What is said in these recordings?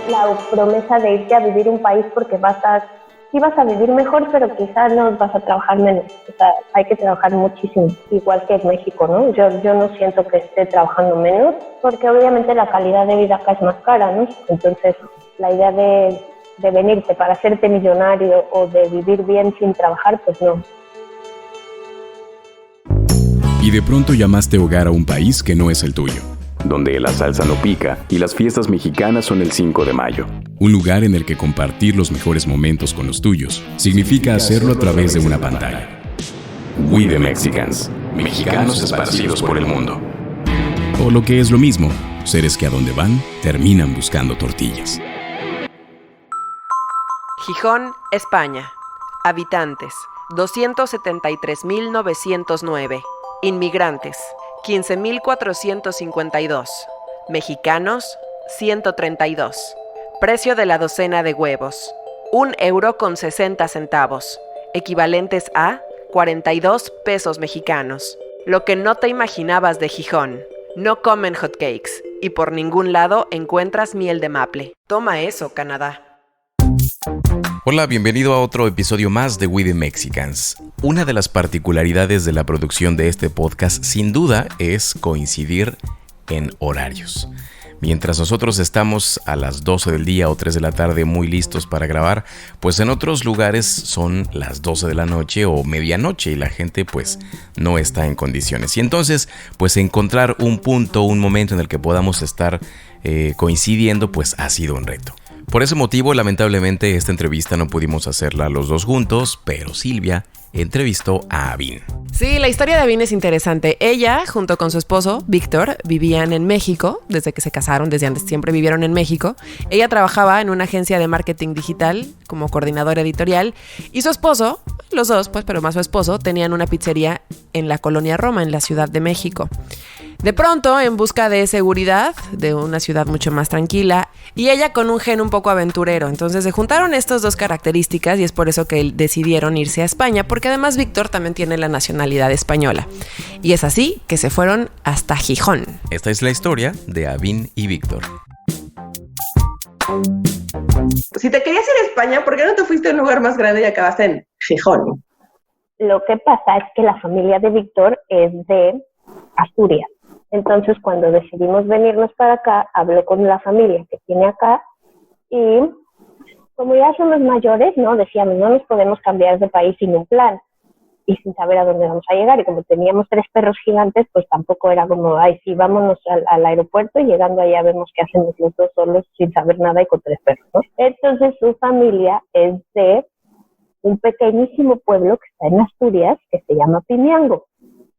la promesa de irte a vivir a un país porque sí vas a vivir mejor, pero quizás no vas a trabajar menos. O sea, hay que trabajar muchísimo, igual que en México, ¿no? Yo no siento que esté trabajando menos, porque obviamente la calidad de vida acá es más cara, ¿no? Entonces, la idea de venirte para hacerte millonario o de vivir bien sin trabajar, pues no. Y de pronto llamaste hogar a un país que no es el tuyo, donde la salsa no pica y las fiestas mexicanas son el 5 de mayo. un lugar en el que compartir los mejores momentos con los tuyos significa hacerlo a través de una pantalla. We the Mexicans, mexicanos esparcidos por el mundo. O lo que es lo mismo, seres que a donde van terminan buscando tortillas. Gijón, España. Habitantes, 273.909. Inmigrantes, 15.452. Mexicanos, 132. Precio de la docena de huevos, 1,60 €, equivalentes a 42 pesos mexicanos. Lo que no te imaginabas de Gijón. No comen hotcakes y por ningún lado encuentras miel de maple. Toma eso, Canadá. Hola, bienvenido a otro episodio más de We the Mexicans. Una de las particularidades de la producción de este podcast, sin duda, es coincidir en horarios. Mientras nosotros estamos a las 12 del día o 3 de la tarde muy listos para grabar, pues en otros lugares son las 12 de la noche o medianoche y la gente pues no está en condiciones. Y entonces pues encontrar un punto, un momento en el que podamos estar coincidiendo pues ha sido un reto. Por ese motivo, lamentablemente, esta entrevista no pudimos hacerla los dos juntos, pero Silvia entrevistó a Avin. Sí, la historia de Avin es interesante. Ella, junto con su esposo, Víctor, vivían en México, desde que se casaron, desde antes siempre vivieron en México. Ella trabajaba en una agencia de marketing digital como coordinador editorial y su esposo, los dos, pues, pero más su esposo, tenían una pizzería en la colonia Roma, en la Ciudad de México. De pronto, en busca de seguridad, de una ciudad mucho más tranquila, y ella con un gen un poco aventurero. Entonces se juntaron estas dos características y es por eso que decidieron irse a España, porque además Víctor también tiene la nacionalidad española. Y es así que se fueron hasta Gijón. Esta es la historia de Avin y Víctor. Si te querías ir a España, ¿por qué no te fuiste a un lugar más grande y acabaste en Gijón? Lo que pasa es que la familia de Víctor es de Asturias. Entonces, cuando decidimos venirnos para acá, hablé con la familia que tiene acá y como ya somos mayores, ¿no? Decíamos, no nos podemos cambiar de país sin un plan y sin saber a dónde vamos a llegar. Y como teníamos 3 perros gigantes, pues tampoco era como, ay, sí, vámonos al aeropuerto y llegando allá vemos qué hacemos los dos solos sin saber nada y con 3 perros, ¿no? Entonces, su familia es de un pequeñísimo pueblo que está en Asturias que se llama Pimiango.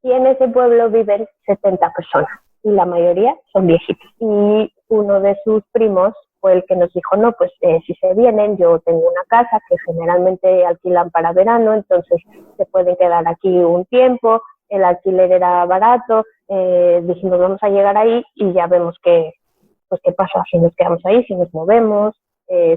Y en ese pueblo viven 70 personas y la mayoría son viejitos. Y uno de sus primos fue el que nos dijo, no, pues si se vienen, yo tengo una casa que generalmente alquilan para verano, entonces se pueden quedar aquí un tiempo, el alquiler era barato, dijimos vamos a llegar ahí y ya vemos qué pasa, si nos quedamos ahí, si nos movemos,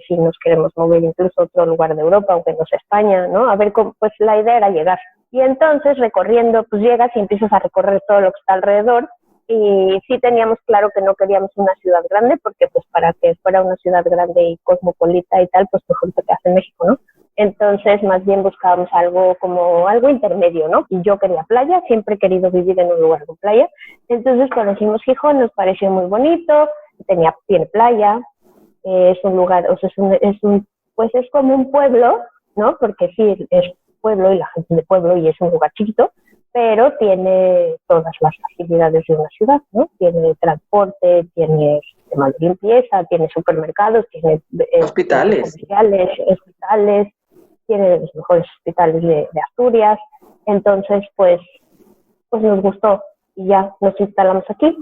si nos queremos mover incluso a otro lugar de Europa, aunque no sea España, ¿no? A ver, pues la idea era llegar. Y entonces recorriendo, pues llegas y empiezas a recorrer todo lo que está alrededor y sí teníamos claro que no queríamos una ciudad grande porque pues para que fuera una ciudad grande y cosmopolita y tal, pues mejor te quedas en México, ¿no? Entonces más bien buscábamos algo intermedio, ¿no? Y yo quería playa, siempre he querido vivir en un lugar con playa. Entonces conocimos Gijón, nos pareció muy bonito, tiene playa, es un lugar, o sea, pues es como un pueblo, ¿no? Porque sí, es pueblo y la gente de pueblo y es un lugar chiquito, pero tiene todas las facilidades de una ciudad, ¿no? Tiene transporte, tiene sistema de limpieza, tiene supermercados, tiene hospitales, tiene los mejores hospitales de Asturias. Entonces, pues nos gustó y ya nos instalamos aquí.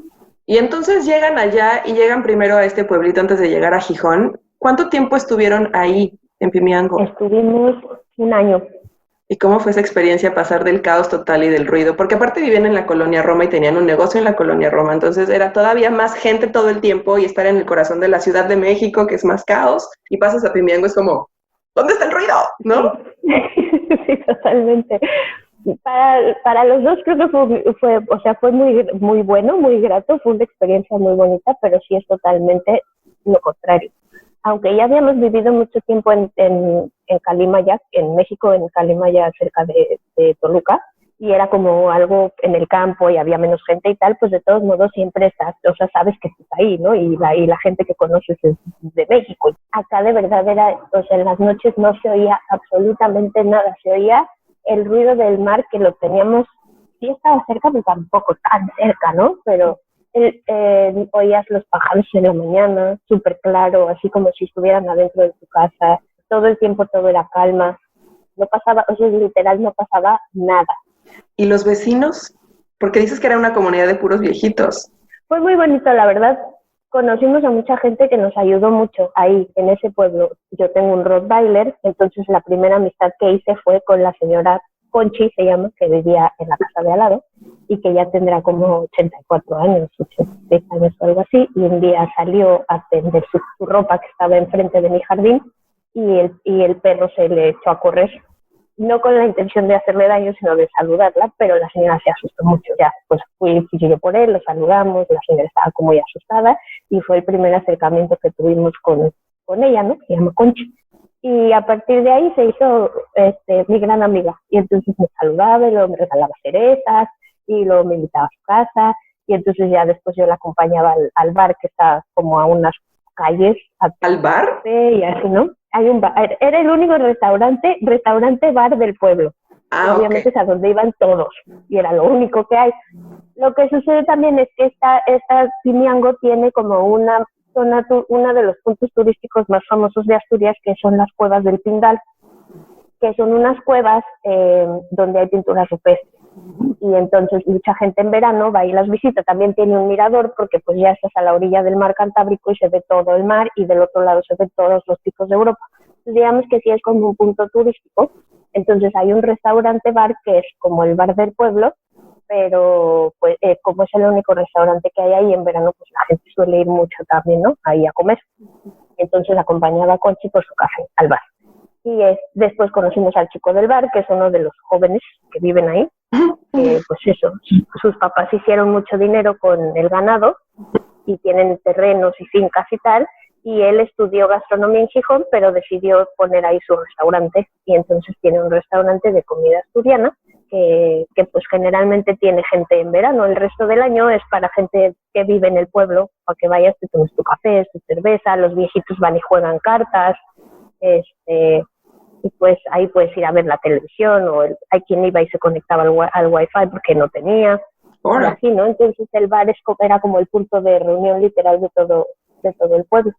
Y entonces llegan allá y llegan primero a este pueblito antes de llegar a Gijón. ¿Cuánto tiempo estuvieron ahí en Pimiango? Estuvimos 1 año. ¿Y cómo fue esa experiencia pasar del caos total y del ruido? Porque aparte vivían en la colonia Roma y tenían un negocio en la colonia Roma, entonces era todavía más gente todo el tiempo y estar en el corazón de la Ciudad de México, que es más caos, y pasas a Pimiango, es como, ¿dónde está el ruido? ¿No? Sí, totalmente. Para los dos creo que fue muy, muy bueno, muy grato, fue una experiencia muy bonita, pero sí es totalmente lo contrario. aunque ya habíamos vivido mucho tiempo en Calimaya, en México, en Calimaya, cerca de Toluca, y era como algo en el campo y había menos gente y tal, pues de todos modos siempre estás, o sea, sabes que estás ahí, ¿no? Y la gente que conoces es de México. Acá de verdad era, o sea, en las noches no se oía absolutamente nada, se oía el ruido del mar, que lo teníamos, sí estaba cerca, pero tampoco tan cerca, ¿no? Pero oías los pájaros en la mañana, súper claro, así como si estuvieran adentro de tu casa, todo el tiempo todo era calma, no pasaba, o sea, literal no pasaba nada. ¿Y los vecinos? Porque dices que era una comunidad de puros viejitos. Fue muy bonito, la verdad. Conocimos a mucha gente que nos ayudó mucho ahí, en ese pueblo. Yo tengo un Rottweiler, entonces la primera amistad que hice fue con la señora Conchi, se llama, que vivía en la casa de al lado, y que ya tendrá como 84 años, 86 años o algo así, y un día salió a tender su ropa que estaba enfrente de mi jardín, y el perro se le echó a correr. No con la intención de hacerle daño, sino de saludarla, pero la señora se asustó mucho. Ya, pues fui yo por él, lo saludamos, la señora estaba como muy asustada y fue el primer acercamiento que tuvimos con ella, ¿no? Se llama Conchi. Y a partir de ahí se hizo mi gran amiga. Y entonces me saludaba y luego me regalaba cerezas y luego me invitaba a su casa. Y entonces ya después yo la acompañaba al bar que está como a unas calles. ¿Al bar? Y así, ¿no? Hay un bar, era el único restaurante bar del pueblo. Obviamente okay. Es a donde iban todos y era lo único que hay. Lo que sucede también es que esta Pimiango tiene como una zona, uno de los puntos turísticos más famosos de Asturias, que son las cuevas del Pindal, que son unas cuevas donde hay pinturas rupestres. Y entonces mucha gente en verano va y las visita. También tiene un mirador porque pues ya estás a la orilla del mar Cantábrico y se ve todo el mar y del otro lado se ven todos los picos de Europa. Entonces digamos que sí es como un punto turístico. Entonces hay un restaurante bar que es como el bar del pueblo, pero pues como es el único restaurante que hay ahí en verano, pues la gente suele ir mucho también, ¿no? Ahí a comer. Entonces acompañaba a Conchi por su café al bar. Y después conocimos al chico del bar, que es uno de los jóvenes que viven ahí. Pues eso, sus papás hicieron mucho dinero con el ganado y tienen terrenos y fincas y tal, y él estudió gastronomía en Gijón, pero decidió poner ahí su restaurante, y entonces tiene un restaurante de comida asturiana que pues generalmente tiene gente en verano. El resto del año es para gente que vive en el pueblo, para que vayas, te tomes tu café, tu cerveza, los viejitos van y juegan cartas, y pues ahí puedes ir a ver la televisión, o hay quien iba y se conectaba al wifi porque no tenía, así, ¿no? Entonces el bar era como el punto de reunión literal de todo el pueblo.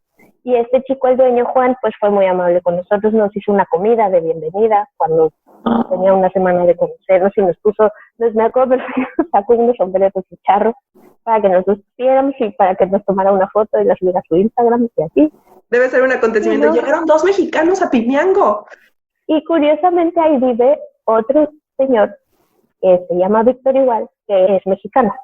Y este chico, el dueño, Juan, pues fue muy amable con nosotros, nos hizo una comida de bienvenida cuando tenía una semana de conocernos y me acuerdo perfecto, sacó unos sombreros de charro para que nos los viéramos y para que nos tomara una foto y la subiera a su Instagram y así. Debe ser un acontecimiento. ¿No? Llegaron 2 mexicanos a Pimiango. Y curiosamente ahí vive otro señor que se llama Víctor igual, que es mexicano.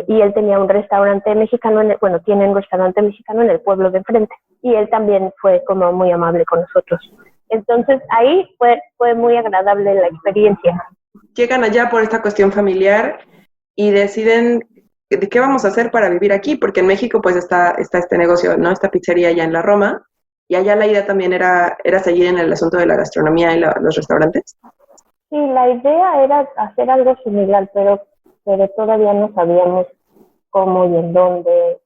Y él tenía un restaurante mexicano, tiene un restaurante mexicano en el pueblo de enfrente. Y él también fue como muy amable con nosotros. Entonces ahí fue muy agradable la experiencia. Llegan allá por esta cuestión familiar y deciden de qué vamos a hacer para vivir aquí, porque en México pues está este negocio, ¿no? Esta pizzería allá en la Roma. Y allá la idea también era seguir en el asunto de la gastronomía y los restaurantes. Sí, la idea era hacer algo similar, pero todavía no sabíamos cómo y en dónde.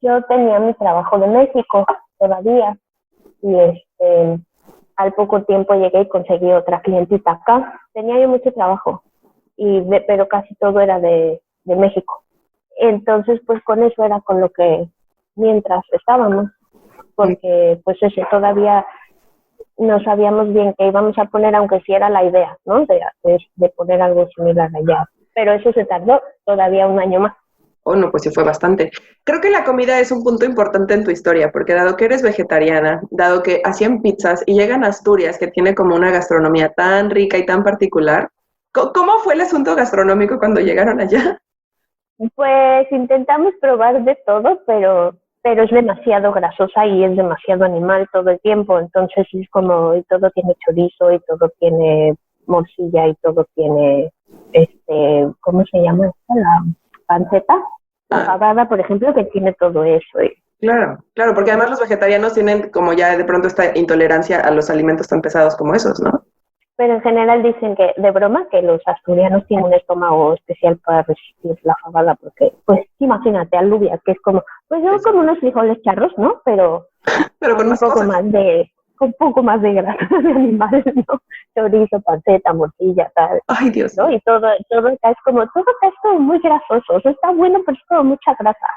Yo tenía mi trabajo de México todavía y al poco tiempo llegué y conseguí otra clientita acá. Tenía yo mucho trabajo, pero casi todo era de México. Entonces, pues con eso era con lo que mientras estábamos. Porque pues todavía no sabíamos bien qué íbamos a poner, aunque sí era la idea, ¿no? De poner algo similar allá. Pero eso se tardó todavía un año más. Oh, no, pues sí fue bastante. Creo que la comida es un punto importante en tu historia, porque dado que eres vegetariana, dado que hacían pizzas y llegan a Asturias, que tiene como una gastronomía tan rica y tan particular, ¿cómo fue el asunto gastronómico cuando llegaron allá? Pues intentamos probar de todo, pero es demasiado grasosa y es demasiado animal todo el tiempo, entonces es como, y todo tiene chorizo, y todo tiene morcilla, y todo tiene, ¿cómo se llama esto? La panceta, la fabada, por ejemplo, que tiene todo eso, Claro, claro, porque además los vegetarianos tienen como ya de pronto esta intolerancia a los alimentos tan pesados como esos, ¿no? Pero en general dicen que, de broma, que los asturianos tienen un estómago especial para resistir la fabada, porque, pues, imagínate, alubia, que es como, pues yo como unos frijoles charros, ¿no? Pero con un más poco cosas. con un poco más de grasa de animal, ¿no? Chorizo, panceta, morcilla, tal. Ay, Dios. ¿No? Y todo acá es como muy grasoso, o sea, está bueno, pero es como mucha grasa.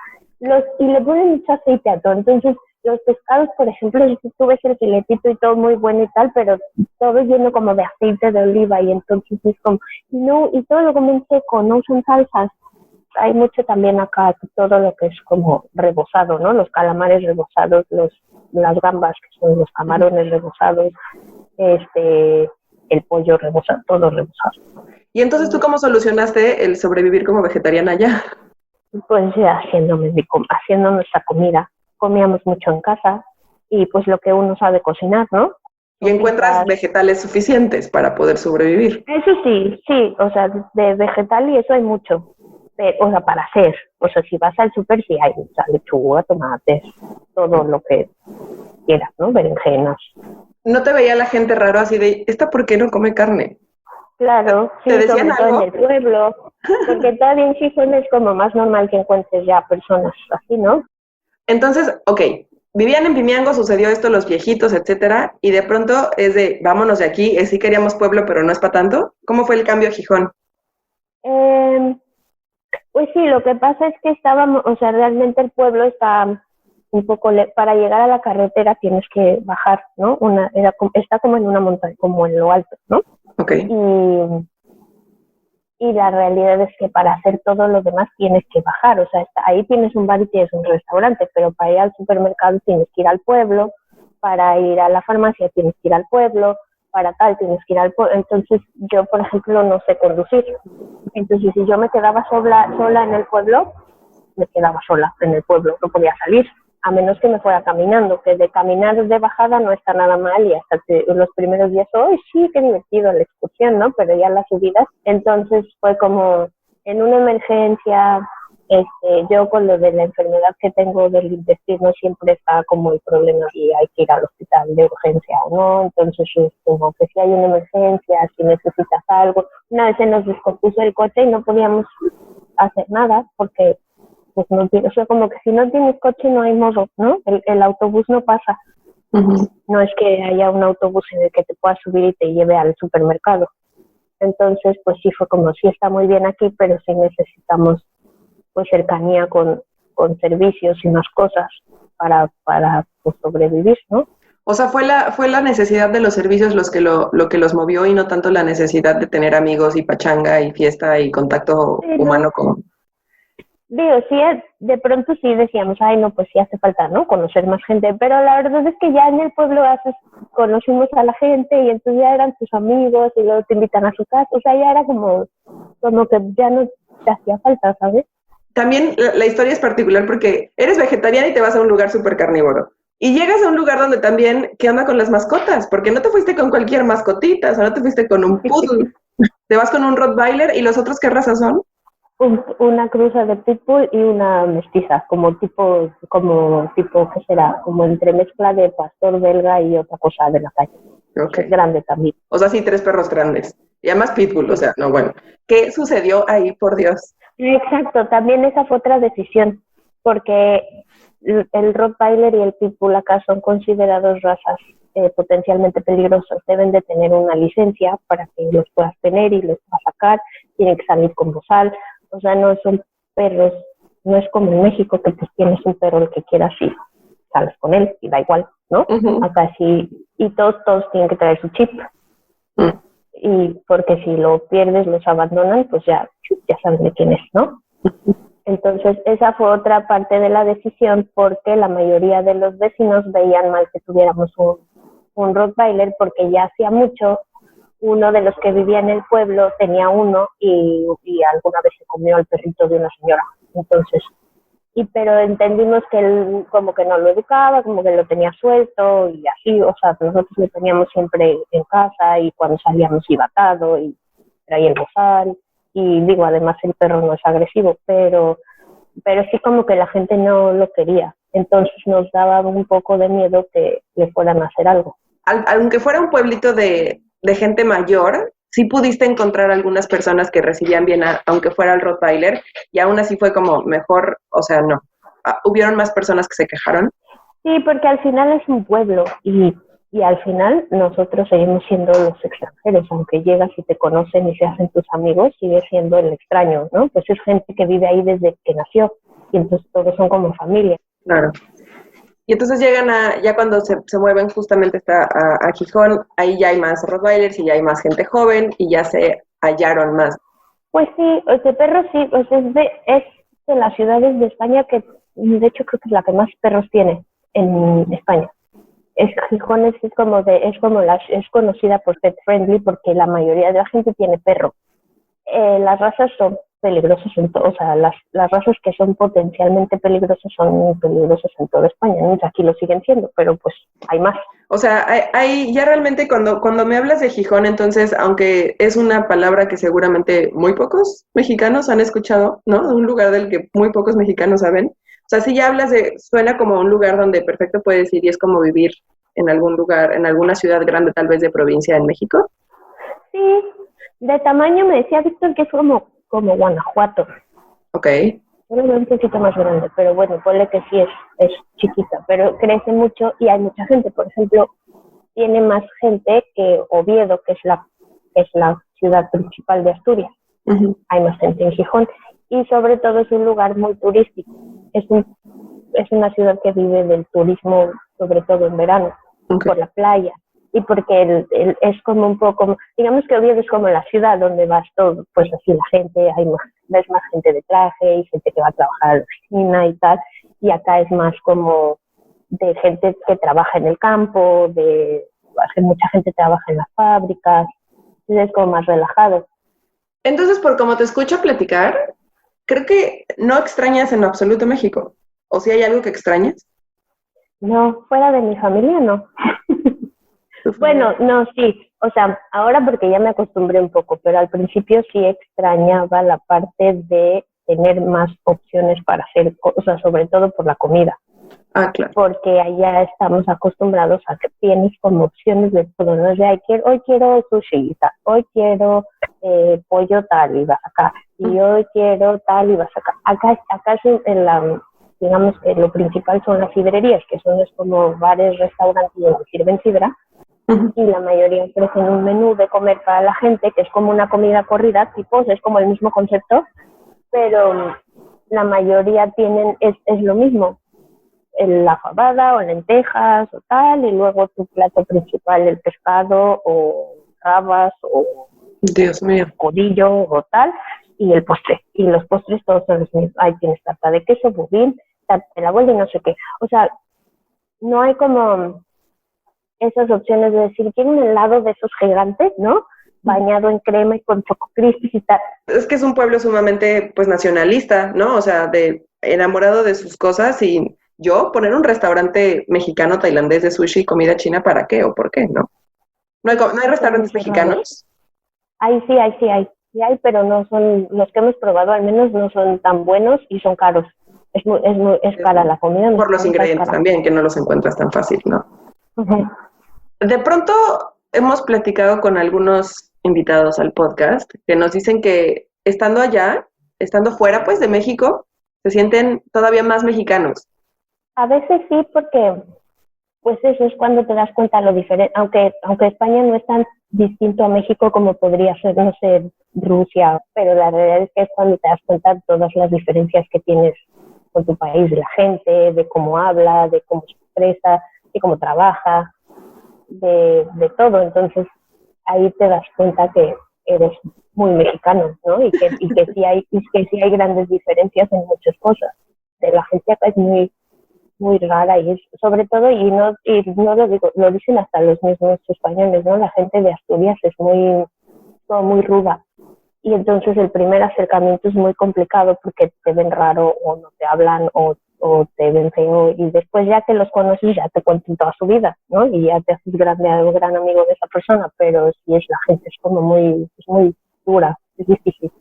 Y le ponen mucho aceite a todo, entonces los pescados, por ejemplo, si tú ves el filetito y todo muy bueno y tal, pero todo es lleno como de aceite de oliva y entonces es como, no, y todo lo comen seco, no usan salsas. Hay mucho también acá, todo lo que es como rebozado, ¿no? Los calamares rebozados, las gambas, que son los camarones rebozados, el pollo rebozado, todo rebozado. ¿Y entonces tú cómo solucionaste el sobrevivir como vegetariana allá? Pues ya haciendo nuestra comida. Comíamos mucho en casa y pues lo que uno sabe cocinar, ¿no? ¿Y encuentras vegetales suficientes para poder sobrevivir? Eso sí, o sea, de vegetal y eso hay mucho, o sea, para hacer. O sea, si vas al súper, sí hay, o sea, lechuga, tomates, todo lo que quieras, ¿no? Berenjenas. ¿No te veía la gente raro así de, ¿esta por qué no come carne? Claro, sí, ¿Te decían sobre todo algo? en el pueblo, porque todavía en Gijón es como más normal que encuentres ya personas así, ¿no? Entonces, ok, vivían en Pimiango, sucedió esto, los viejitos, etcétera, y de pronto es de, vámonos de aquí, sí queríamos pueblo, pero no es para tanto. ¿Cómo fue el cambio a Gijón? Pues sí, lo que pasa es que estábamos, o sea, realmente el pueblo está un poco, para llegar a la carretera tienes que bajar, ¿no? Está como en una montaña, como en lo alto, ¿no? Ok. Y la realidad es que para hacer todo lo demás tienes que bajar, o sea, ahí tienes un bar y tienes un restaurante, pero para ir al supermercado tienes que ir al pueblo, para ir a la farmacia tienes que ir al pueblo, para tal tienes que ir al pueblo. Entonces yo, por ejemplo, no sé conducir. Entonces si yo me quedaba sola en el pueblo, me quedaba sola en el pueblo, no podía salir, a menos que me fuera caminando, que de caminar de bajada no está nada mal y hasta los primeros días, ¡ay, sí, qué divertido la excursión!, ¿no? Pero ya las subidas, entonces fue como en una emergencia, yo con lo de la enfermedad que tengo del intestino siempre está como el problema y hay que ir al hospital de urgencia o no, entonces es como que si hay una emergencia, si necesitas algo, una vez se nos descompuso el coche y no podíamos hacer nada porque pues no tiene, o sea, como que si no tienes coche no hay modo, ¿no? El autobús no pasa. Uh-huh. No es que haya un autobús en el que te puedas subir y te lleve al supermercado. Entonces, pues sí fue como, sí está muy bien aquí, pero sí necesitamos pues cercanía con servicios y más cosas para pues, sobrevivir, ¿no? O sea, fue la necesidad de los servicios lo que los movió y no tanto la necesidad de tener amigos y pachanga y fiesta y contacto humano con... Digo, sí, de pronto sí decíamos, ay, no, pues sí hace falta, ¿no? Conocer más gente, pero la verdad es que ya en el pueblo conocimos a la gente y entonces ya eran tus amigos y luego te invitan a su casa, o sea, ya era como que ya no te hacía falta, ¿sabes? También la historia es particular porque eres vegetariana y te vas a un lugar súper carnívoro. Y llegas a un lugar donde también, ¿qué onda con las mascotas? Porque no te fuiste con cualquier mascotita, o sea, no te fuiste con un poodle. Te vas con un Rottweiler, ¿y los otros qué raza son? Una cruza de pitbull y una mestiza, como tipo, ¿qué será? Como entre mezcla de pastor belga y otra cosa de la calle. Okay. Es grande también. O sea, sí, 3 perros grandes. Y además pitbull, sí. O sea, no, bueno. ¿Qué sucedió ahí, por Dios? Exacto, también esa fue otra decisión, porque el Rottweiler y el pitbull acá son considerados razas potencialmente peligrosas. Deben de tener una licencia para que los puedas tener y los puedas sacar. Tienen que salir con bozal. O sea, no son perros, no es como en México que pues tienes un perro el que quieras y sales con él y da igual, ¿no? Uh-huh. Acá sí, y todos tienen que traer su chip. Uh-huh. Y porque si lo pierdes, los abandonan, pues ya saben de quién es, ¿no? Uh-huh. Entonces, esa fue otra parte de la decisión porque la mayoría de los vecinos veían mal que tuviéramos un Rottweiler porque ya hacía mucho. Uno de los que vivía en el pueblo tenía uno y alguna vez se comió al perrito de una señora. Entonces, pero entendimos que él como que no lo educaba, como que lo tenía suelto y así, o sea, nosotros lo teníamos siempre en casa y cuando salíamos iba atado y traía el bozal y digo, además el perro no es agresivo, pero sí como que la gente no lo quería. Entonces nos daba un poco de miedo que le fueran a hacer algo. Aunque fuera un pueblito de gente mayor, sí pudiste encontrar algunas personas que recibían bien, aunque fuera el Rottweiler, y aún así fue como mejor, o sea, no. ¿Hubieron más personas que se quejaron? Sí, porque al final es un pueblo y al final nosotros seguimos siendo los extranjeros, aunque llegas y te conocen y se hacen tus amigos, sigues siendo el extraño, ¿no? Pues es gente que vive ahí desde que nació y entonces todos son como familia. Claro. Y entonces llegan ya cuando se mueven justamente a Gijón, ahí ya hay más Rottweilers y ya hay más gente joven y ya se hallaron más. Pues sí, este perro sí, pues es de las ciudades de España que, de hecho, creo que es la que más perros tiene en España. Gijón es conocida por pet friendly porque la mayoría de la gente tiene perro. Las razas son peligrosas, o sea, las razas que son potencialmente peligrosas son peligrosas en toda España, ¿no? Aquí lo siguen siendo, pero pues hay más. O sea, hay ya realmente cuando me hablas de Gijón, entonces, aunque es una palabra que seguramente muy pocos mexicanos han escuchado, ¿no? Un lugar del que muy pocos mexicanos saben. O sea, si ya hablas suena como un lugar donde perfecto puedes ir y es como vivir en algún lugar, en alguna ciudad grande, tal vez de provincia en México. Sí, de tamaño me decía Víctor que es como Guanajuato. Ok. Yo lo veo un poquito más grande, pero bueno, ponle que sí es chiquita, pero crece mucho y hay mucha gente. Por ejemplo, tiene más gente que Oviedo, que es la ciudad principal de Asturias. Uh-huh. Hay más gente en Gijón y sobre todo es un lugar muy turístico. Es una ciudad que vive del turismo, sobre todo en verano, okay, por la playa. Y porque es como un poco, digamos que Oviedo es como la ciudad donde vas todo, pues así la gente, ves más gente de traje y gente que va a trabajar a la oficina y tal, y acá es más como de gente que trabaja en el campo, mucha gente trabaja en las fábricas, entonces es como más relajado. Entonces, por como te escucho platicar, creo que no extrañas en lo absoluto México, ¿o si hay algo que extrañas? No, fuera de mi familia no. Bueno, no, sí, o sea, ahora porque ya me acostumbré un poco, pero al principio sí extrañaba la parte de tener más opciones para hacer cosas, sobre todo por la comida. Ah, claro. Porque allá estamos acostumbrados a que tienes como opciones de todo, ¿no? O sea, hoy quiero sushi, hoy quiero pollo tal y vas acá, y hoy quiero tal y vas acá. Acá es digamos que lo principal son las sidrerías, que son como bares, restaurantes donde sirven sidra. Y la mayoría ofrecen un menú de comer para la gente, que es como una comida corrida, tipos, es como el mismo concepto, pero la mayoría es lo mismo, la fabada o lentejas o tal, y luego tu plato principal, el pescado o rabas o Dios mío, codillo o tal, y el postre, y los postres todos son los mismos. Ahí tienes tarta de queso, budín, tarta de la abuela y no sé qué. O sea, no hay como esas opciones de decir, quiero un helado de esos gigantes, ¿no? Bañado en crema y con choco crispy y tal. Es que es un pueblo sumamente, pues, nacionalista, ¿no? O sea, enamorado de sus cosas, y yo poner un restaurante mexicano, tailandés de sushi y comida china, ¿para qué o por qué, no? ¿No hay restaurantes mexicanos? Sí hay, pero no son, los que hemos probado al menos no son tan buenos y son caros. Es cara la comida. Por los ingredientes también, que no los encuentras tan fácil, ¿no? Uh-huh. De pronto hemos platicado con algunos invitados al podcast que nos dicen que estando allá, estando fuera pues de México, se sienten todavía más mexicanos. A veces sí, porque pues eso es cuando te das cuenta lo diferente, aunque España no es tan distinto a México como podría ser, no sé, Rusia, pero la realidad es que es cuando te das cuenta de todas las diferencias que tienes con tu país, de la gente, de cómo habla, de cómo se expresa, de cómo trabaja, de todo. Entonces ahí te das cuenta que eres muy mexicano, ¿no? Y que sí hay grandes diferencias en muchas cosas. De la gente acá es muy rara y es, sobre todo, y no lo digo, lo dicen hasta los mismos españoles, ¿no? La gente de Asturias es muy ruda. Y entonces el primer acercamiento es muy complicado porque te ven raro o no te hablan o te ven feo, y después ya que los conoces ya te cuentan toda su vida, ¿no? Y ya te haces gran amigo de esa persona, pero si es la gente es como muy dura, es difícil.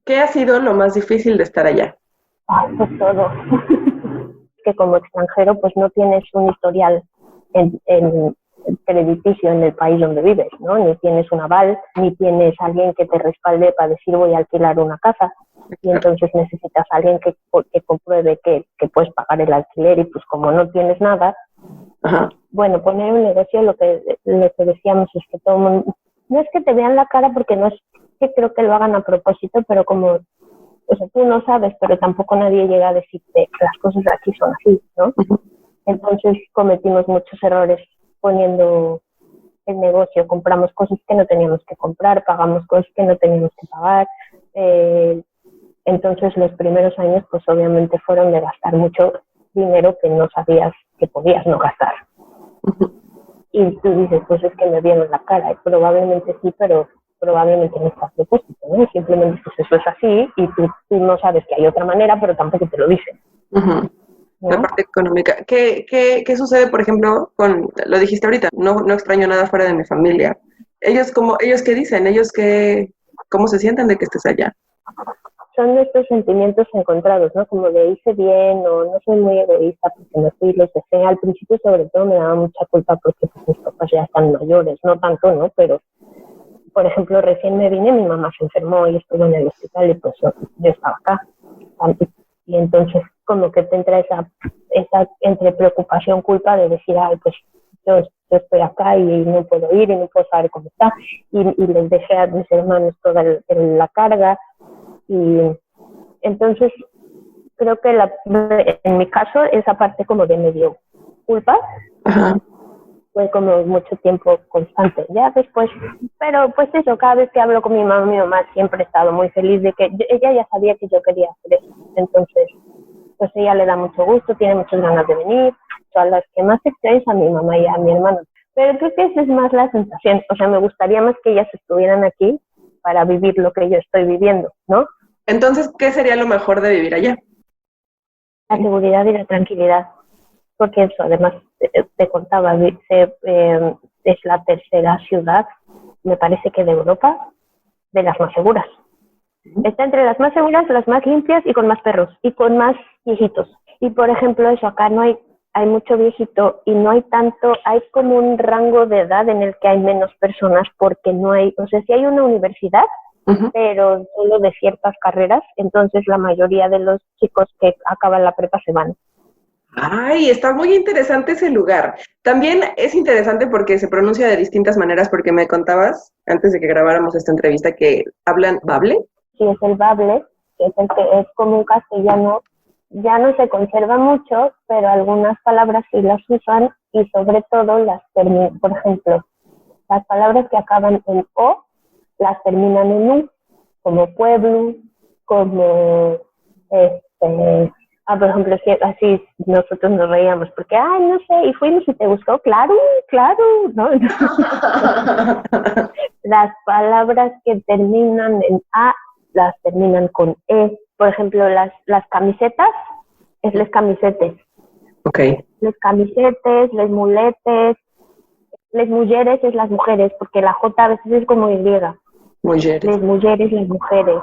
¿Qué ha sido lo más difícil de estar allá? Pues todo. que como extranjero pues no tienes un historial en crediticio en el país donde vives, ¿no? Ni tienes un aval, ni tienes alguien que te respalde para decir voy a alquilar una casa, y entonces necesitas a alguien que compruebe que puedes pagar el alquiler, y pues como no tienes nada, bueno, poner un negocio, lo que decíamos es que todo el mundo, no es que te vean la cara porque no es que creo que lo hagan a propósito, pero como, o sea, tú no sabes, pero tampoco nadie llega a decirte las cosas de aquí son así, ¿no? Entonces cometimos muchos errores poniendo el negocio, compramos cosas que no teníamos que comprar, pagamos cosas que no teníamos que pagar. Entonces los primeros años pues obviamente fueron de gastar mucho dinero que no sabías que podías no gastar. Y tú dices, pues es que me vieron la cara, y probablemente sí, pero probablemente no está a propósito, ¿no? Simplemente pues eso es así y tú no sabes que hay otra manera, pero tampoco te lo dicen. ¿No? La parte económica. ¿Qué sucede, por ejemplo, con, lo dijiste ahorita, no extraño nada fuera de mi familia? Ellos qué dicen, cómo se sienten de que estés allá. Son estos sentimientos encontrados, ¿no? Como de hice bien o no soy muy egoísta porque me fui y les dejé. Al principio sobre todo me daba mucha culpa porque pues, mis papás ya están mayores, no tanto, ¿no? Pero, por ejemplo, recién me vine, mi mamá se enfermó y estuvo en el hospital y pues yo estaba acá. Y entonces como que te entra esa entre preocupación, culpa de decir, ay, pues yo estoy acá y no puedo ir y no puedo saber cómo está. Y les dejé a mis hermanos toda la carga. Y entonces creo que en mi caso esa parte como de medio culpa fue como mucho tiempo constante. Ya después, pero pues eso, cada vez que hablo con mi mamá siempre he estado muy feliz de que ella ya sabía que yo quería hacer eso. Entonces pues ella le da mucho gusto, tiene muchas ganas de venir. A las que más extraño a mi mamá y a mi hermano. Pero creo que esa es más la sensación. O sea, me gustaría más que ellas estuvieran aquí para vivir lo que yo estoy viviendo, ¿no? Entonces, ¿qué sería lo mejor de vivir allá? La seguridad y la tranquilidad. Porque eso, además, te contaba, es la tercera ciudad, me parece que de Europa, de las más seguras. Está entre las más seguras, las más limpias y con más perros y con más viejitos. Y por ejemplo, eso, acá no hay mucho viejito y no hay tanto, hay como un rango de edad en el que hay menos personas porque no hay, o sea, sí hay una universidad, pero solo de ciertas carreras, entonces la mayoría de los chicos que acaban la prepa se van. Ay, está muy interesante ese lugar. También es interesante porque se pronuncia de distintas maneras, porque me contabas, antes de que grabáramos esta entrevista, que hablan bable. Sí, es el bable, que es el que es como un castellano. Ya no se conserva mucho, pero algunas palabras sí las usan y sobre todo las terminan, por ejemplo, las palabras que acaban en O las terminan en U, como pueblo, como por ejemplo, así nosotros nos reíamos porque, ay, no sé, y fuimos y te gustó, claro, ¿no? Las palabras que terminan en A las terminan con E. Por ejemplo, las camisetas es les camisetes. Ok. Les camisetes, les muletes, les mujeres es las mujeres, porque la J a veces es como Y. Mujeres. Les mujeres, las mujeres.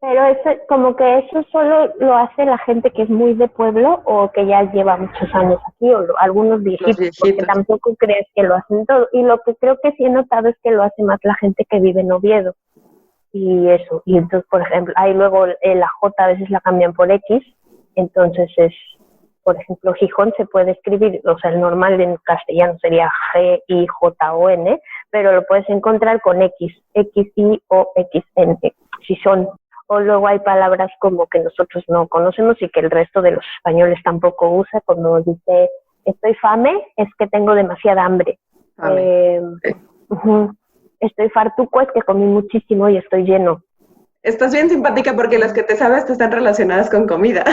Pero como que eso solo lo hace la gente que es muy de pueblo o que ya lleva muchos años aquí, o algunos viejitos, porque tampoco crees que lo hacen todo. Y lo que creo que sí he notado es que lo hace más la gente que vive en Oviedo. Y eso, y entonces, por ejemplo, ahí luego la J a veces la cambian por X, entonces es, por ejemplo, Gijón se puede escribir, o sea, el normal en castellano sería G-I-J-O-N, pero lo puedes encontrar con X, X-I-O-X-N, Gijón. O luego hay palabras como que nosotros no conocemos y que el resto de los españoles tampoco usa, como dice, estoy fame, es que tengo demasiada hambre. Estoy fartuco, es que comí muchísimo y estoy lleno. Estás bien simpática porque las que te sabes te están relacionadas con comida.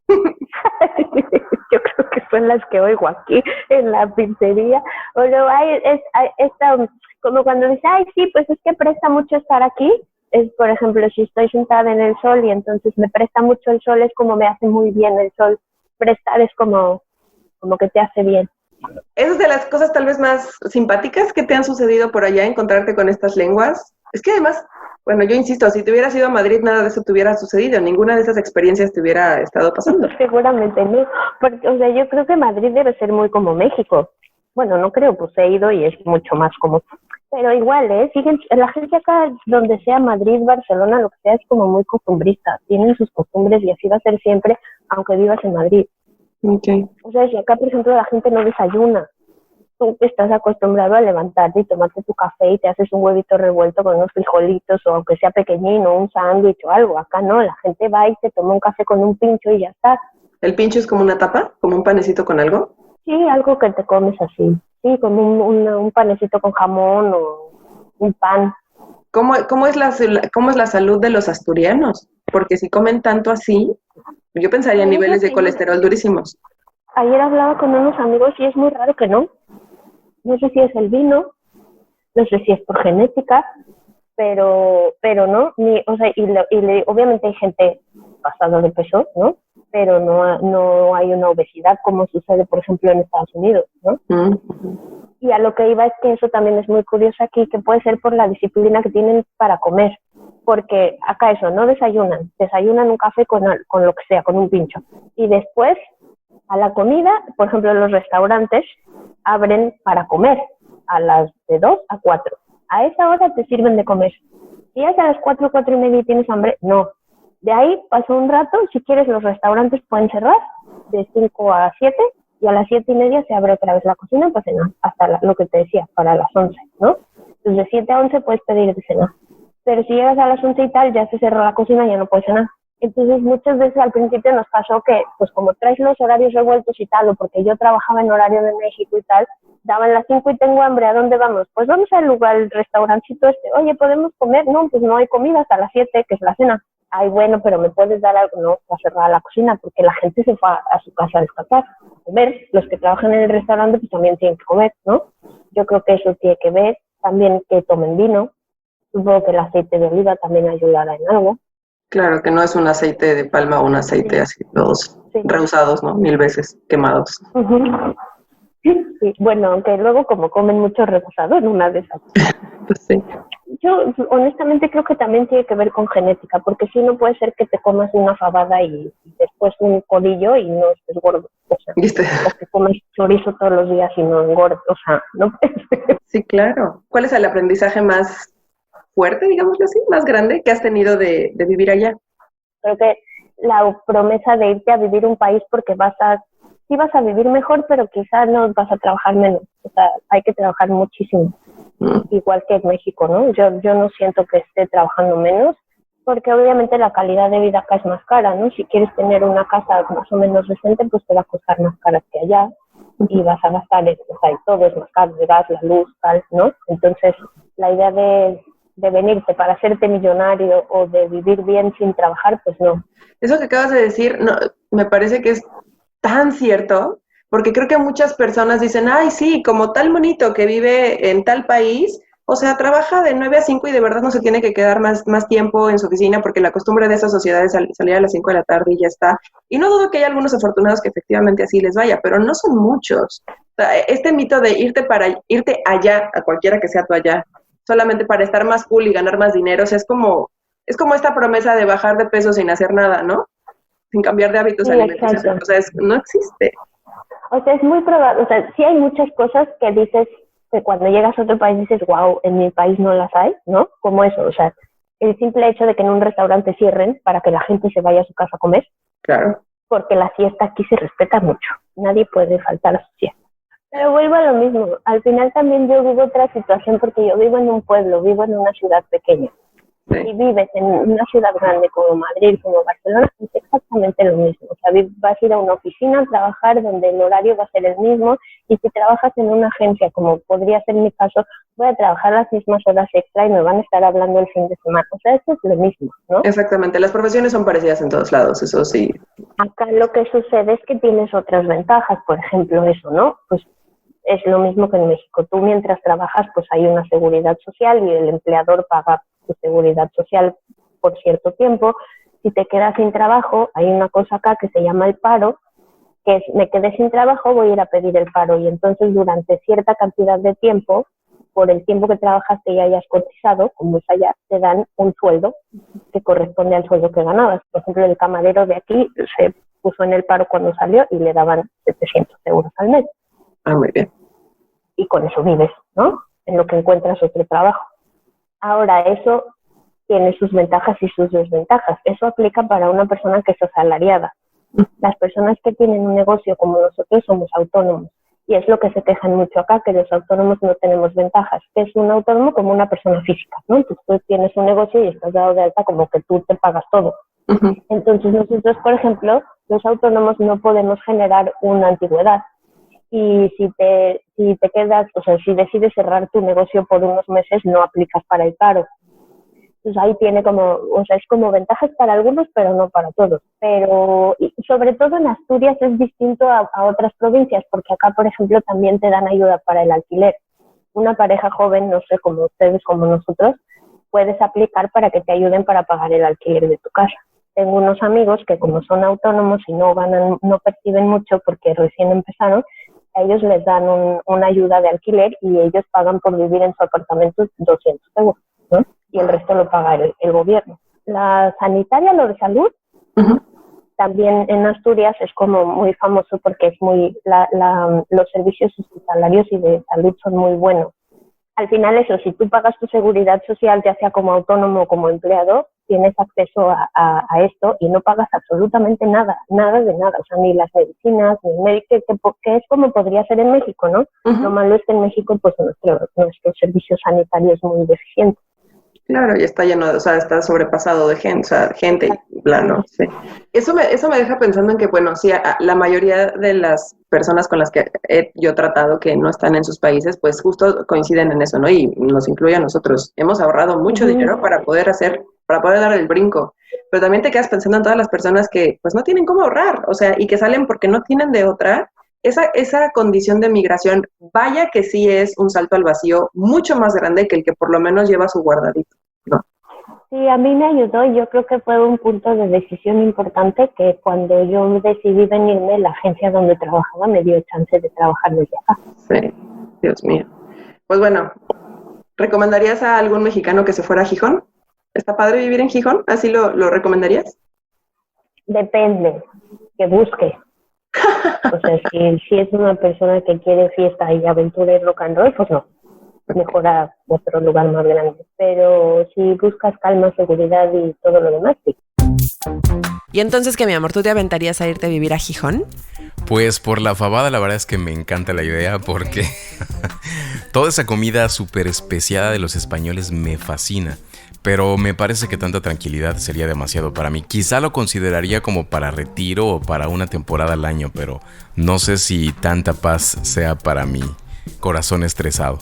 Yo creo que son las que oigo aquí en la pizzería. O luego hay esta, como cuando dice, ay, sí, pues es que presta mucho estar aquí. Es, por ejemplo, si estoy sentada en el sol y entonces me presta mucho el sol, es como me hace muy bien el sol. Prestar es como que te hace bien. ¿Es de las cosas tal vez más simpáticas que te han sucedido por allá, encontrarte con estas lenguas? Es que además Bueno, yo insisto, si te hubieras ido a Madrid, nada de eso te hubiera sucedido, ninguna de esas experiencias te hubiera estado pasando. Seguramente no, porque, o sea, yo creo que Madrid debe ser muy como México. Bueno, no creo, pues he ido y es mucho más como... Pero igual, fíjense, la gente acá, donde sea Madrid, Barcelona, lo que sea, es como muy costumbrista. Tienen sus costumbres y así va a ser siempre, aunque vivas en Madrid. Okay. O sea, si acá, por ejemplo, la gente no desayuna, tú estás acostumbrado a levantarte y tomarte tu café y te haces un huevito revuelto con unos frijolitos o aunque sea pequeñino, un sándwich o algo. Acá no, la gente va y te toma un café con un pincho y ya está. ¿El pincho es como una tapa? ¿Como un panecito con algo? Sí, algo que te comes así. Sí, como un panecito con jamón o un pan. ¿Cómo es la salud de los asturianos? Porque si comen tanto así, yo pensaría en niveles de colesterol durísimos. Ayer hablaba con unos amigos y es muy raro que no. No sé si es el vino, no sé si es por genética, pero no, o sea, obviamente hay gente pasada de peso, ¿no? Pero no hay una obesidad como sucede, por ejemplo, en Estados Unidos, ¿no? Y a lo que iba es que eso también es muy curioso aquí, que puede ser por la disciplina que tienen para comer, porque acá eso, no desayunan un café con lo que sea, con un pincho, y después a la comida, por ejemplo, los restaurantes abren para comer a las de 2 a 4. A esa hora te sirven de comer. Si es a las 4, 4 y media y tienes hambre, no. De ahí pasó un rato, si quieres los restaurantes pueden cerrar de 5 a 7 y a las 7 y media se abre otra vez la cocina para cenar, hasta lo que te decía, para las 11, ¿no? Entonces de 7 a 11 puedes pedir de cenar. Pero si llegas a las 11 y tal, ya se cerró la cocina y ya no puedes cenar. Entonces muchas veces al principio nos pasó que, pues como traes los horarios revueltos y tal, o porque yo trabajaba en horario de México y tal, daban las 5 y tengo hambre, ¿a dónde vamos? Pues vamos al lugar, el restaurancito oye, ¿podemos comer? No, pues no hay comida hasta las 7, que es la cena. Ay, bueno, pero ¿me puedes dar algo? No, va a cerrar la cocina, porque la gente se fue a su casa a descansar, a comer. Los que trabajan en el restaurante pues también tienen que comer, ¿no? Yo creo que eso tiene que ver, también que tomen vino, supongo que el aceite de oliva también ayudará en algo. Claro, que no es un aceite de palma o un aceite así, todos rehusados, ¿no? 1000 veces quemados. Uh-huh. Sí, bueno, aunque luego como comen mucho rebozado en una de esas. Pues sí. Yo honestamente creo que también tiene que ver con genética, porque si no puede ser que te comas una fabada y después un codillo y no estés gordo. O sea, o que comes chorizo todos los días y no engordo, o sea, no puede ser. Sí, claro. ¿Cuál es el aprendizaje más fuerte, digámoslo así, más grande que has tenido de vivir allá? Creo que la promesa de irte a vivir un país porque sí vas a vivir mejor, pero quizás no vas a trabajar menos. O sea, hay que trabajar muchísimo. Igual que en México, ¿no? Yo no siento que esté trabajando menos, porque obviamente la calidad de vida acá es más cara, ¿no? Si quieres tener una casa más o menos decente, pues te va a costar más cara que allá y vas a gastar, o sea, y todo es más caro, el gas, la luz, tal, ¿no? Entonces, la idea de venirte para hacerte millonario o de vivir bien sin trabajar, pues no. Eso que acabas de decir, no, me parece que es tan cierto, porque creo que muchas personas dicen, ay, sí, como tal monito que vive en tal país, o sea, trabaja de 9 a 5 y de verdad no se tiene que quedar más tiempo en su oficina porque la costumbre de esa sociedad es salir a las 5 de la tarde y ya está. Y no dudo que hay algunos afortunados que efectivamente así les vaya, pero no son muchos. O sea, este mito de irte allá, a cualquiera que sea tu allá, solamente para estar más cool y ganar más dinero, o sea, es como esta promesa de bajar de peso sin hacer nada, ¿no? Sin cambiar de hábitos alimenticios. O sea, no existe. O sea, es muy probable, o sea, sí hay muchas cosas que dices que cuando llegas a otro país dices, wow, en mi país no las hay, ¿no? Como eso, o sea, el simple hecho de que en un restaurante cierren para que la gente se vaya a su casa a comer. Claro. Porque la siesta aquí se respeta mucho. Nadie puede faltar a su siesta. Pero vuelvo a lo mismo. Al final también yo vivo otra situación porque yo vivo en un pueblo, vivo en una ciudad pequeña. Sí. Y vives en una ciudad grande como Madrid, como Barcelona, es exactamente lo mismo. O sea, vas a ir a una oficina a trabajar donde el horario va a ser el mismo y si trabajas en una agencia, como podría ser mi caso, voy a trabajar las mismas horas extra y me van a estar hablando el fin de semana. O sea, eso es lo mismo, ¿no? Exactamente. Las profesiones son parecidas en todos lados, eso sí. Acá lo que sucede es que tienes otras ventajas, por ejemplo, eso, ¿no? Pues es lo mismo que en México. Tú mientras trabajas, pues hay una seguridad social y el empleador paga tu seguridad social por cierto tiempo. Si te quedas sin trabajo, hay una cosa acá que se llama el paro, que es, me quedé sin trabajo, voy a ir a pedir el paro y entonces durante cierta cantidad de tiempo por el tiempo que trabajaste y hayas cotizado, como es allá, te dan un sueldo que corresponde al sueldo que ganabas. Por ejemplo, el camarero de aquí se puso en el paro cuando salió y le daban 700 euros al mes. Ah, muy bien. Y con eso vives, ¿no? En lo que encuentras otro trabajo. Ahora, eso tiene sus ventajas y sus desventajas. Eso aplica para una persona que es asalariada. Las personas que tienen un negocio como nosotros somos autónomos. Y es lo que se quejan mucho acá, que los autónomos no tenemos ventajas. Es un autónomo como una persona física, ¿no? Entonces tú tienes un negocio y estás dado de alta como que tú te pagas todo. Uh-huh. Entonces nosotros, por ejemplo, los autónomos no podemos generar una antigüedad. Y si te quedas, o sea, si decides cerrar tu negocio por unos meses, no aplicas para el paro. Entonces ahí tiene como, o sea, es como ventajas para algunos, pero no para todos. Pero y sobre todo en Asturias es distinto a otras provincias, porque acá, por ejemplo, también te dan ayuda para el alquiler. Una pareja joven, no sé, como ustedes, como nosotros, puedes aplicar para que te ayuden para pagar el alquiler de tu casa. Tengo unos amigos que como son autónomos y no perciben mucho porque recién empezaron, a ellos les dan una ayuda de alquiler y ellos pagan por vivir en su apartamento 200 euros, ¿no? Y el resto lo paga el gobierno. La sanitaria, lo de salud, uh-huh, también en Asturias es como muy famoso porque es muy los servicios hospitalarios y de salud son muy buenos. Al final eso, si tú pagas tu seguridad social, ya sea como autónomo o como empleado, tienes acceso a esto y no pagas absolutamente nada de nada, o sea, ni las medicinas, ni el médico, que es como podría ser en México, ¿no? uh-huh. Lo malo es que en México pues nuestro servicio sanitario es muy deficiente. Claro, y está lleno, o sea, está sobrepasado de gente, o sea, gente plano, sí. Eso me deja pensando en que, bueno, sí, la mayoría de las personas con las que yo he tratado que no están en sus países, pues justo coinciden en eso, ¿no? Y nos incluye a nosotros. Hemos ahorrado mucho dinero para poder dar el brinco. Pero también te quedas pensando en todas las personas que, pues, no tienen cómo ahorrar, o sea, y que salen porque no tienen de otra. Esa condición de migración, vaya que sí es un salto al vacío mucho más grande que el que por lo menos lleva su guardadito, ¿no? Sí, a mí me ayudó y yo creo que fue un punto de decisión importante que cuando yo decidí venirme, la agencia donde trabajaba me dio chance de trabajar desde acá. Sí, Dios mío. Pues bueno, ¿recomendarías a algún mexicano que se fuera a Gijón? ¿Está padre vivir en Gijón? ¿Así lo recomendarías? Depende, que busque. O sea, si es una persona que quiere fiesta y aventura y rock and roll, pues no. Mejor a otro lugar más grande. Pero si buscas calma, seguridad y todo lo demás, sí. Y entonces, ¿qué, mi amor? ¿Tú te aventarías a irte a vivir a Gijón? Pues por la fabada, la verdad es que me encanta la idea porque toda esa comida súper especiada de los españoles me fascina. Pero me parece que tanta tranquilidad sería demasiado para mí. Quizá lo consideraría como para retiro o para una temporada al año, pero no sé si tanta paz sea para mi corazón estresado.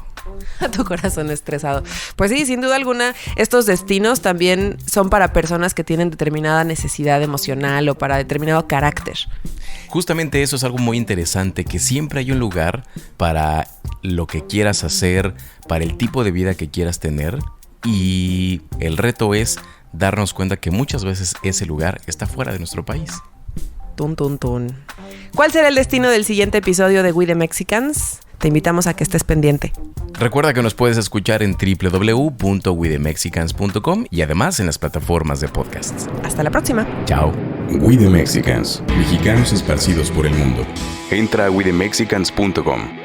A tu corazón estresado. Pues sí, sin duda alguna, estos destinos también son para personas que tienen determinada necesidad emocional o para determinado carácter. Justamente eso es algo muy interesante, que siempre hay un lugar para lo que quieras hacer, para el tipo de vida que quieras tener. Y el reto es darnos cuenta que muchas veces ese lugar está fuera de nuestro país. Tun, tun, tun. ¿Cuál será el destino del siguiente episodio de We the Mexicans? Te invitamos a que estés pendiente. Recuerda que nos puedes escuchar en www.wethemexicans.com y además en las plataformas de podcasts. Hasta la próxima. Chao. We the Mexicans, mexicanos esparcidos por el mundo. Entra a wethemexicans.com.